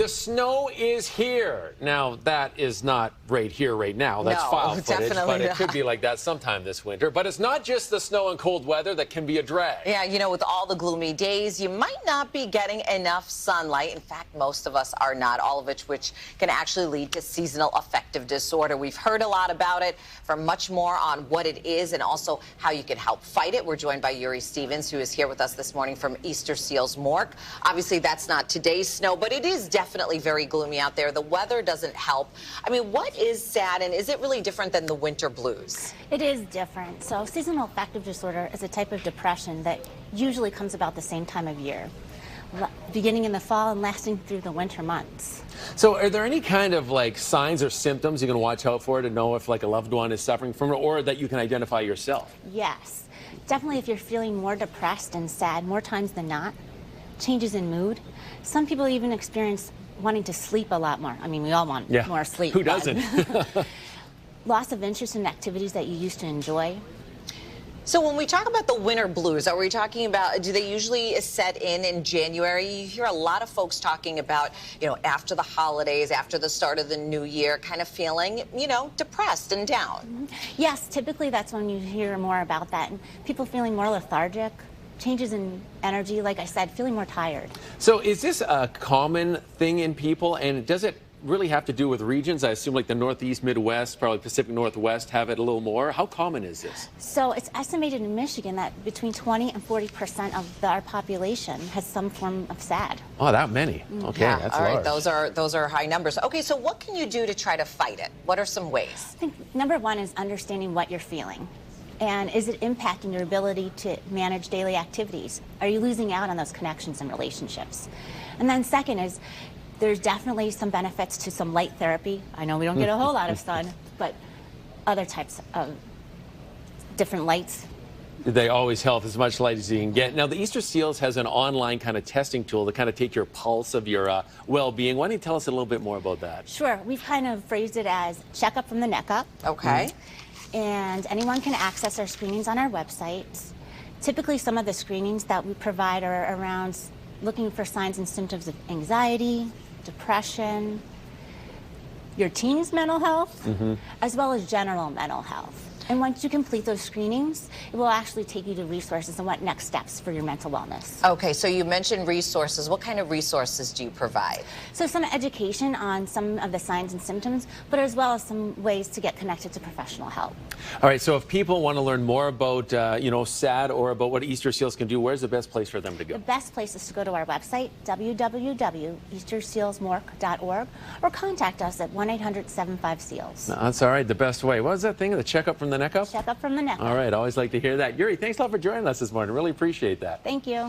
The snow is here. Now, that is not right here, right now. That's file footage, but it could be like that sometime this winter. But it's not just the snow and cold weather that can be a drag. Yeah, you know, with all the gloomy days, you might not be getting enough sunlight. In fact, most of us are not, all of which can actually lead to seasonal affective disorder. We've heard a lot about it. For much more on what it is and also how you can help fight it, we're joined by Uriel Stephens, who is here with us this morning from Easter Seals Mork. Obviously, that's not today's snow, but it is definitely very gloomy out there. The weather doesn't help. I mean, what is sad, and is it really different than the winter blues? It is different. So seasonal affective disorder is a type of depression that usually comes about the same time of year, beginning in the fall and lasting through the winter months. So are there any kind of like signs or symptoms you can watch out for to know if like a loved one is suffering from it, or that you can identify yourself? Yes, definitely. If you're feeling more depressed and sad more times than not, changes in mood. Some people even experience wanting to sleep a lot more. I mean, we all want more sleep. Who doesn't? Loss of interest in activities that you used to enjoy. So when we talk about the winter blues, are we talking about, do they usually set in January? You hear a lot of folks talking about, you know, after the holidays, after the start of the new year, kind of feeling, you know, depressed and down. Yes, typically that's when you hear more about that. And people feeling more lethargic, changes in energy, like I said, feeling more tired. So is this a common thing in people, and does it really have to do with regions? I assume like the Northeast, Midwest, probably Pacific Northwest have it a little more. How common is this? So it's estimated in Michigan that between 20 and 40% of our population has some form of SAD. Oh, that many. Okay, Yeah, that's all right, large. those are high numbers. Okay, so what can you do to try to fight it? What are some ways? I think number one is understanding what you're feeling. And is it impacting your ability to manage daily activities? Are you losing out on those connections and relationships? And then second is, there's definitely some benefits to some light therapy. I know we don't get a whole lot of sun, but other types of different lights. They always help as much light as you can get. Now, the Easter Seals has an online kind of testing tool to kind of take your pulse of your well-being. Why don't you tell us a little bit more about that? Sure. We've kind of phrased it as checkup from the neck up. Okay. And anyone can access our screenings on our website. Typically, some of the screenings that we provide are around looking for signs and symptoms of anxiety, depression, your teen's mental health, as well as general mental health. And once you complete those screenings, it will actually take you to resources and what next steps for your mental wellness. Okay, so you mentioned resources. What kind of resources do you provide? So some education on some of the signs and symptoms, but as well as some ways to get connected to professional help. All right, so if people want to learn more about, you know, SAD or about what Easter Seals can do, where's the best place for them to go? The best place is to go to our website, www.eastersealsmork.org, or contact us at 1-800-75-SEALS. No, that's all right, the best way. What was that thing, the checkup from the neck up? Checkup from the neck up. All right, always like to hear that. Yuri, thanks a lot for joining us this morning. Really appreciate that. Thank you.